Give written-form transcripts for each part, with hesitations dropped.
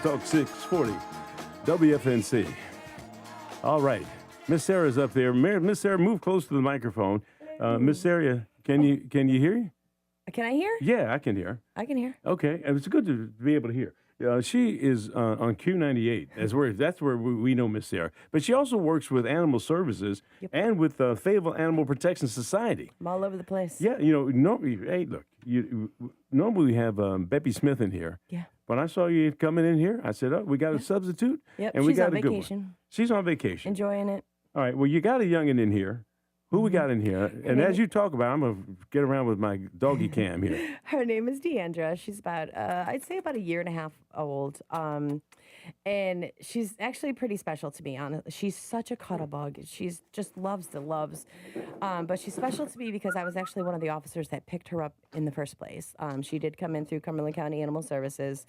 Talk 640 WFNC. All right. Miss Sarah's up there. Miss Sarah, move close to the microphone. Miss Sarah, can you hear? Can I hear? Yeah, I can hear. I can hear. Okay, it's good to be able to hear. She is on Q98. That's where we know Miss Sarah. But she also works with Animal Services and with Fayetteville Animal Protection Society. I'm all over the place. Yeah, normally, hey, look, normally we have Beppy Smith in here. Yeah. When I saw you coming in here, I said, "Oh, we got a substitute." Yep. And She's we got on a good vacation. one. She's on vacation. Enjoying it. All right. Well, you got a youngin' in here. Who we got in here? And as you talk about, I'm gonna get around with my doggy cam here. Her name is Deandra. She's about, I'd say about a year and a half old. And she's actually pretty special to me, honestly. She's such a cuddle bug. She's just loves the loves. But she's special to me because I was actually one of the officers that picked her up in the first place. She did come in through Cumberland County Animal Services.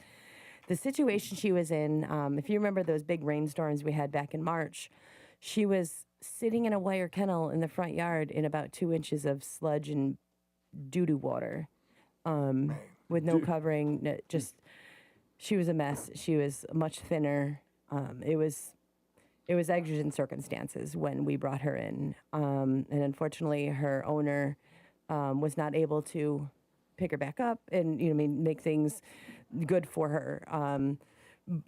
The situation she was in, if you remember those big rainstorms we had back in March, she was sitting in a wire kennel in the front yard in about 2 inches of sludge and doo-doo water, with no covering. She was a mess. She was much thinner. It was exigent circumstances when we brought her in, and unfortunately, her owner was not able to pick her back up and make things good for her.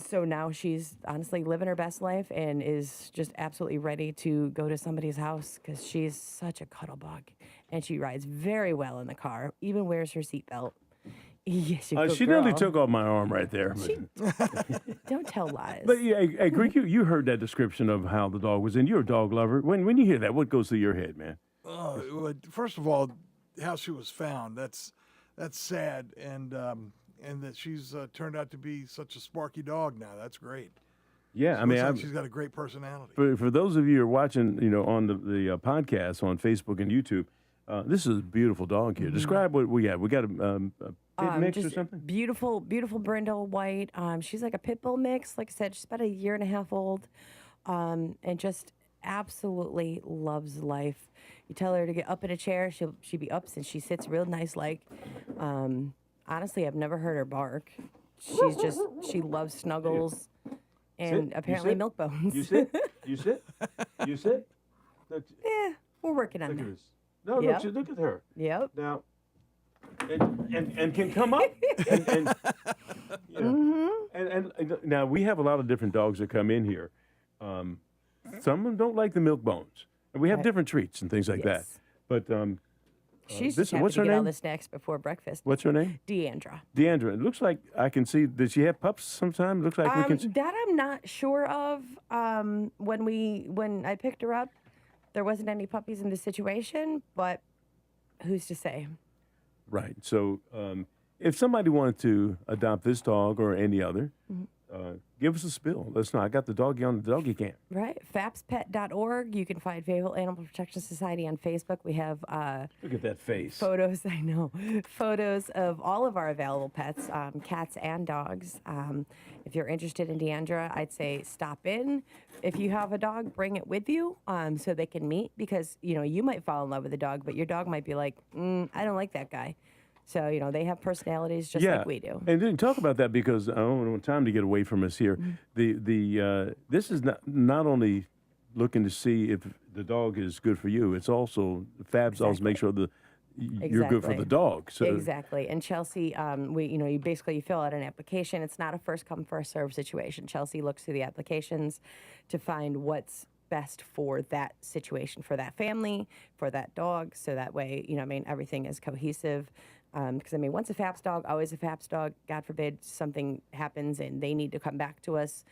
So now she's honestly living her best life and is just absolutely ready to go to somebody's house because she's such a cuddle bug. And she rides very well in the car, even wears her seatbelt. Yes, she nearly took off my arm right there. Don't tell lies. But yeah, hey, Greek, you heard that description of how the dog was, and you're a dog lover. When you hear that, what goes through your head, man? Well, first of all, how she was found, that's sad, and that she's turned out to be such a sparky dog now. That's great. Yeah, So I mean, she's got a great personality. For those of you who are watching, on the podcast on Facebook and YouTube, this is a beautiful dog here. Describe what we got. We got a pit mix or something? Beautiful, beautiful brindle white. She's like a pit bull mix. Like I said, she's about a year and a half old, and just absolutely loves life. You tell her to get up in a chair, she'll be up, and she sits real nice like. Honestly, I've never heard her bark. She loves snuggles and apparently milk bones. You sit? You sit? You sit? Look, Yeah, we're working on look at that. this. No, Yep. look at her. Yep. Now, and can come up. And and now we have a lot of different dogs that come in here. Some of them don't like the milk bones. And we have different treats and things like that. Yes. But She's just happy what's to her get all name? the snacks before breakfast. What's her name? Deandra. Deandra. It looks like I can see. Did she have pups sometime? Looks like we can see. That I'm not sure of. When I picked her up, there wasn't any puppies in the situation, but who's to say? Right. So if somebody wanted to adopt this dog or any other, give us a spill. Let us know. I got the doggy on the doggy cam. Right. FAPSPet.org. You can find Fayetteville Animal Protection Society on Facebook. We have Look at that face. photos, I know, photos of all of our available pets, cats and dogs. If you're interested in Deandra, I'd say stop in. If you have a dog, bring it with you so they can meet because, you might fall in love with the dog, but your dog might be like, I don't like that guy. So, they have personalities just like we do. And then talk about that because I don't want time to get away from us here. This is not only looking to see if the dog is good for you, it's also Fabs also make sure you're good for the dog. So Exactly. And Chelsea, you fill out an application. It's not a first come, first serve situation. Chelsea looks through the applications to find what's best for that situation, for that family, for that dog. So that way, everything is cohesive. Because, once a FAPS dog, always a FAPS dog. God forbid something happens and they need to come back to us.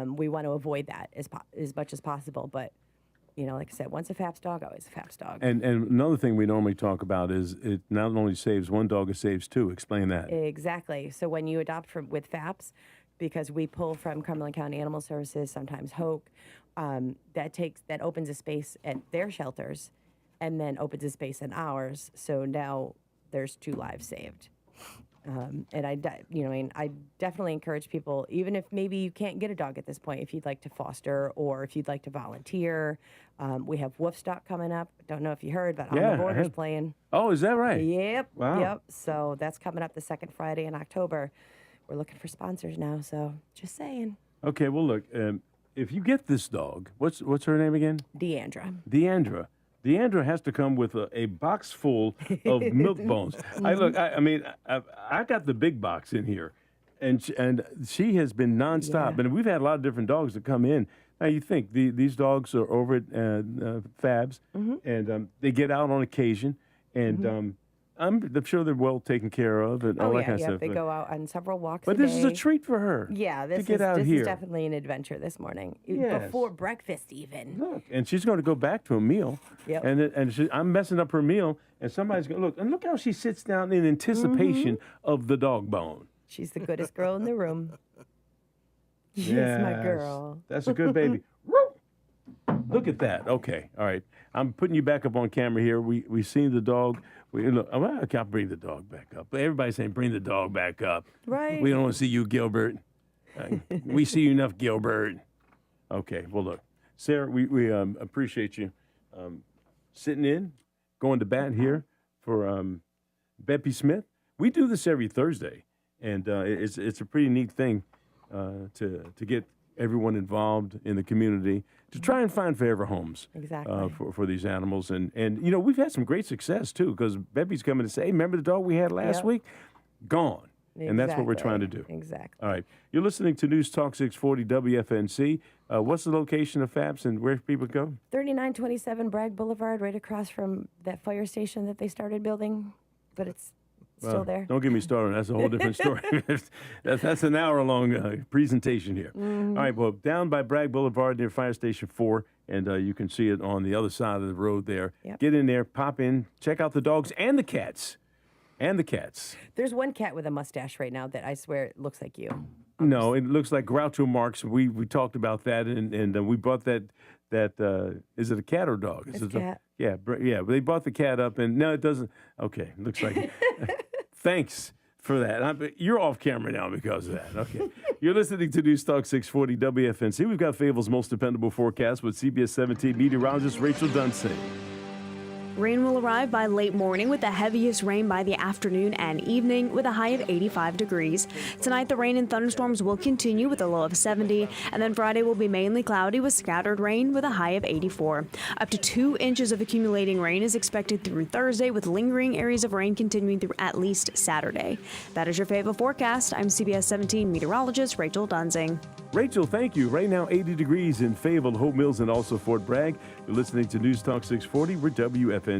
We want to avoid that as much as possible. But, like I said, once a FAPS dog, always a FAPS dog. And another thing we normally talk about is it not only saves one dog, it saves two. Explain that. Exactly. So when you adopt with FAPS, because we pull from Cumberland County Animal Services, sometimes Hoke, that opens a space at their shelters and then opens a space in ours. So now there's 2 lives saved. And I definitely encourage people, even if maybe you can't get a dog at this point, if you'd like to foster or if you'd like to volunteer. We have Woofstock coming up. Don't know if you heard, but On the Border's playing. Oh, is that right? Yep. Wow. Yep. So that's coming up the second Friday in October. we're looking for sponsors now. So just saying. Okay, well, look, if you get this dog, what's her name again? Deandra. Deandra. Deandra has to come with a box full of milk bones. I mean, I got the big box in here, and she has been nonstop. Yeah. And we've had a lot of different dogs that come in. Now you think these dogs are over at Fabs, and they get out on occasion, and I'm sure they're well taken care of and all that kind of stuff. They go out on several walks But a this is a day. treat for her. Yeah, this get out is here. definitely an adventure this morning. Yes. Before breakfast even. Look, and she's going to go back to a meal. Yep. And I'm messing up her meal, and somebody's going to look how she sits down in anticipation of the dog bone. She's the goodest girl in the room. She's my girl. That's a good baby. Look at that. Okay, all right. I'm putting you back up on camera here. We seen the dog. Look, I can't bring the dog back up. But everybody's saying, bring the dog back up. Right. We don't want to see you, Gilbert. We see you enough, Gilbert. Okay, well, look. Sarah, we appreciate you sitting in, going to bat here for Beppy Smith. We do this every Thursday, and it's a pretty neat thing to get everyone involved in the community to try and find forever homes Exactly. for these animals. And you know, we've had some great success, too, because Beppy's coming to say, hey, remember the dog we had last Yep. week? Gone. And that's what we're trying to do. Exactly. All right. You're listening to News Talk 640 WFNC. What's the location of Fabs and where people go? 3927 Bragg Boulevard, right across from that fire station that they started building, but it's still there. Don't get me started. That's a whole different story. that's an hour-long presentation here. Mm-hmm. All right, well, down by Bragg Boulevard near Fire Station 4, and you can see it on the other side of the road there. Yep. Get in there, pop in, check out the dogs and the cats. And the cats. There's one cat with a mustache right now that I swear it looks like you. No, it looks like Groucho Marx. We talked about that, and we bought that. Is it a cat or dog? It's a cat. Yeah. They bought the cat up, and no, it doesn't. Okay, looks like. Thanks for that. You're off camera now because of that. Okay. You're listening to News Talk 640 WFNC. We've got Fayetteville's most dependable forecast with CBS 17 meteorologist Rachel Dunsing. Rain will arrive by late morning with the heaviest rain by the afternoon and evening with a high of 85 degrees. Tonight, the rain and thunderstorms will continue with a low of 70, and then Friday will be mainly cloudy with scattered rain with a high of 84. Up to 2 inches of accumulating rain is expected through Thursday, with lingering areas of rain continuing through at least Saturday. That is your Fayetteville forecast. I'm CBS 17 meteorologist Rachel Dunsing. Rachel, thank you. Right now, 80 degrees in Fayetteville, Hope Mills, and also Fort Bragg. You're listening to News Talk 640. We're WFNC.